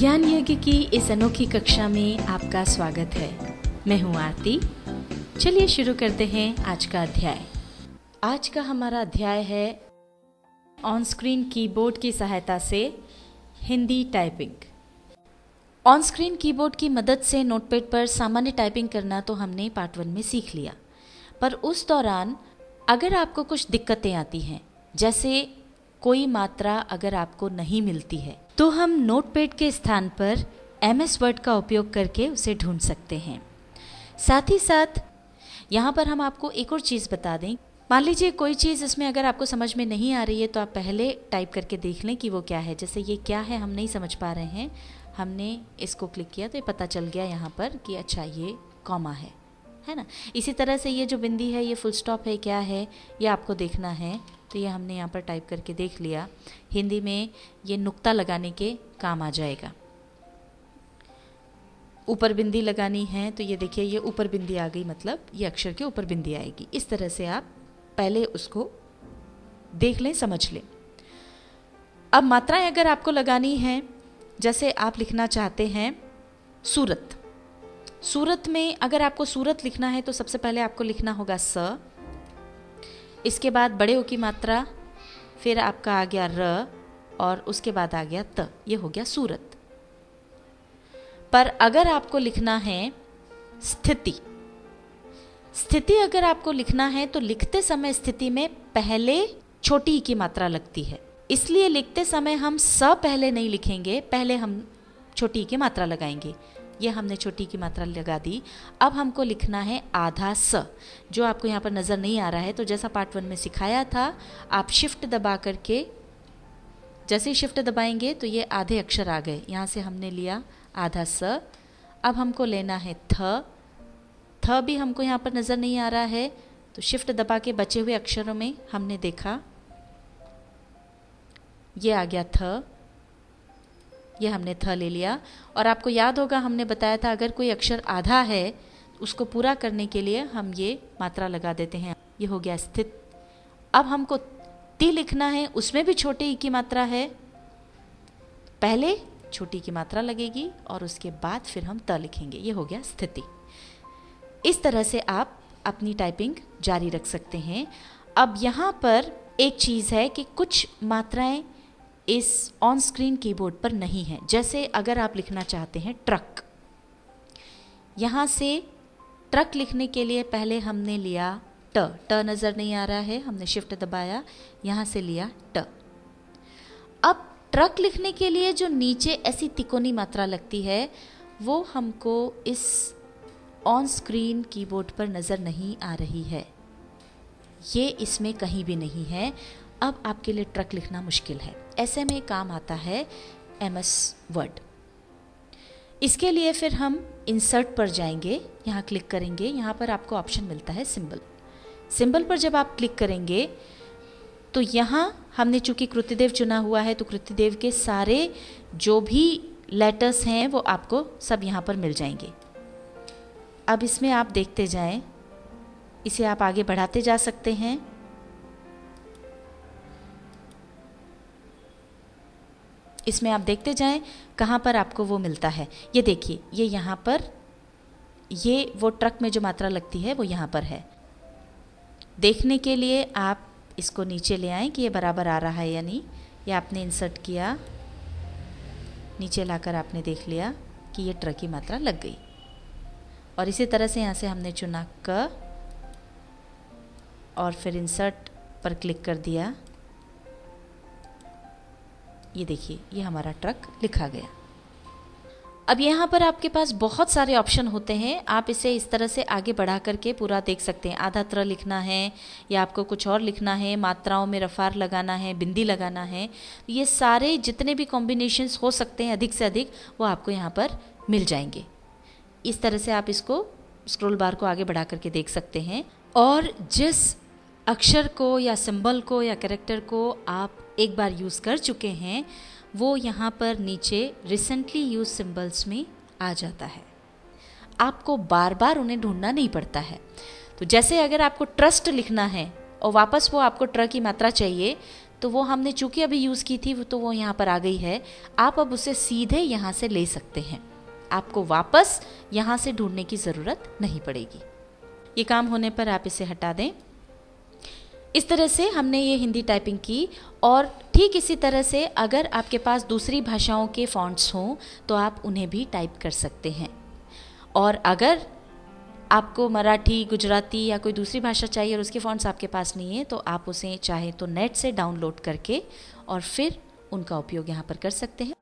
ज्ञान यज्ञ की इस अनोखी कक्षा में आपका स्वागत है। मैं हूँ आरती। चलिए शुरू करते हैं आज का अध्याय। आज का हमारा अध्याय है ऑन स्क्रीन कीबोर्ड की सहायता से Hindi typing. On screen keyboard की मदद से नोटपैड पर सामान्य टाइपिंग करना तो हमने पार्ट 1 में सीख लिया, पर उस दौरान अगर आपको कुछ दिक्कतें आती हैं, जैसे कोई मात्रा अगर आपको नहीं मिलती है, तो हम नोटपैड के स्थान पर MS वर्ड का उपयोग करके उसे ढूंढ सकते हैं। साथ ही साथ यहाँ पर हम आपको एक और चीज़ बता दें। मान लीजिए कोई चीज़ इसमें अगर आपको समझ में नहीं आ रही है तो आप पहले टाइप करके देख लें कि वो क्या है। जैसे ये क्या है, हम नहीं समझ पा रहे हैं, हमने इसको क्लिक किया तो ये पता चल गया यहाँ पर कि अच्छा ये कॉमा है ना। इसी तरह से ये जो बिंदी है, ये फुल स्टॉप है, क्या है ये आपको देखना है, तो ये हमने यहाँ पर टाइप करके देख लिया। हिंदी में ये नुक्ता लगाने के काम आ जाएगा। ऊपर बिंदी लगानी है तो ये देखिए, ये ऊपर बिंदी आ गई, मतलब ये अक्षर के ऊपर बिंदी आएगी। इस तरह से आप पहले उसको देख लें, समझ लें। अब मात्राएं अगर आपको लगानी हैं, जैसे आप लिखना चाहते हैं सूरत। सूरत में अगर आपको सूरत लिखना है तो सबसे पहले आपको लिखना होगा स, इसके बाद बड़े ओ की मात्रा, फिर आपका आ गया र, और उसके बाद आ गया त, ये हो गया सूरत। पर अगर आपको लिखना है स्थिति, स्थिति अगर आपको लिखना है तो लिखते समय स्थिति में पहले छोटी ई की मात्रा लगती है, इसलिए लिखते समय हम स पहले नहीं लिखेंगे, पहले हम छोटी ई की मात्रा लगाएंगे। ये हमने छोटी की मात्रा लगा दी। अब हमको लिखना है आधा स, जो आपको यहाँ पर नज़र नहीं आ रहा है। तो जैसा पार्ट 1 में सिखाया था, आप शिफ्ट दबा करके, जैसे ही शिफ्ट दबाएंगे तो ये आधे अक्षर आ गए। यहाँ से हमने लिया आधा स। अब हमको लेना है थ। थ भी हमको यहाँ पर नज़र नहीं आ रहा है, तो शिफ्ट दबा के बचे हुए अक्षरों में हमने देखा, ये आ गया थ, ये हमने थ ले लिया। और आपको याद होगा हमने बताया था, अगर कोई अक्षर आधा है उसको पूरा करने के लिए हम ये मात्रा लगा देते हैं। ये हो गया स्थित। अब हमको ती लिखना है, उसमें भी छोटे ई की मात्रा है, पहले छोटी की मात्रा लगेगी और उसके बाद फिर हम त लिखेंगे। ये हो गया स्थिति। इस तरह से आप अपनी टाइपिंग जारी रख सकते हैं। अब यहाँ पर एक चीज़ है कि कुछ मात्राएं इस ऑन स्क्रीन कीबोर्ड पर नहीं है। जैसे अगर आप लिखना चाहते हैं ट्रक, यहाँ से ट्रक लिखने के लिए पहले हमने लिया ट। ट नज़र नहीं आ रहा है, हमने शिफ्ट दबाया, यहाँ से लिया ट। अब ट्रक लिखने के लिए जो नीचे ऐसी तिकोनी मात्रा लगती है, वो हमको इस ऑन स्क्रीन कीबोर्ड पर नज़र नहीं आ रही है, ये इसमें कहीं भी नहीं है। अब आपके लिए ट्रक लिखना मुश्किल है। ऐसे में काम आता है MS वर्ड। इसके लिए फिर हम इंसर्ट पर जाएंगे, यहाँ क्लिक करेंगे। यहाँ पर आपको ऑप्शन मिलता है सिंबल। सिंबल पर जब आप क्लिक करेंगे तो यहाँ हमने चूंकि कृतिदेव चुना हुआ है, तो कृतिदेव के सारे जो भी लेटर्स हैं वो आपको सब यहाँ पर मिल जाएंगे। अब इसमें आप देखते जाएं, इसे आप आगे बढ़ाते जा सकते हैं। इसमें आप देखते जाएं कहाँ पर आपको वो मिलता है। ये देखिए, ये यहाँ पर, ये वो ट्रक में जो मात्रा लगती है वो यहाँ पर है। देखने के लिए आप इसको नीचे ले आएं कि ये बराबर आ रहा है या नहीं। ये आपने इंसर्ट किया, नीचे लाकर आपने देख लिया कि ये ट्रक की मात्रा लग गई। और इसी तरह से यहाँ से हमने चुना क और फिर इंसर्ट पर क्लिक कर दिया। ये देखिए, ये हमारा ट्रक लिखा गया। अब यहाँ पर आपके पास बहुत सारे ऑप्शन होते हैं, आप इसे इस तरह से आगे बढ़ा करके पूरा देख सकते हैं। आधा त्र लिखना है या आपको कुछ और लिखना है, मात्राओं में रफ़ार लगाना है, बिंदी लगाना है, ये सारे जितने भी कॉम्बिनेशंस हो सकते हैं अधिक से अधिक, वो आपको यहाँ पर मिल जाएंगे। इस तरह से आप इसको स्क्रॉल बार को आगे बढ़ा करके देख सकते हैं। और जिस अक्षर को या सिंबल को या कैरेक्टर को आप एक बार यूज़ कर चुके हैं, वो यहाँ पर नीचे रिसेंटली यूज सिंबल्स में आ जाता है। आपको बार बार उन्हें ढूंढना नहीं पड़ता है। तो जैसे अगर आपको ट्रस्ट लिखना है और वापस वो आपको ट्र की मात्रा चाहिए, तो वो हमने चूंकि अभी यूज़ की थी तो वो यहाँ पर आ गई है। आप अब उसे सीधे यहाँ से ले सकते हैं, आपको वापस यहाँ से ढूंढने की ज़रूरत नहीं पड़ेगी। ये काम होने पर आप इसे हटा दें। इस तरह से हमने ये हिंदी टाइपिंग की। और ठीक इसी तरह से अगर आपके पास दूसरी भाषाओं के फॉन्ट्स हों तो आप उन्हें भी टाइप कर सकते हैं। और अगर आपको मराठी, गुजराती या कोई दूसरी भाषा चाहिए और उसके फॉन्ट्स आपके पास नहीं है तो आप उसे चाहे तो नेट से डाउनलोड करके और फिर उनका उपयोग यहाँ पर कर सकते हैं।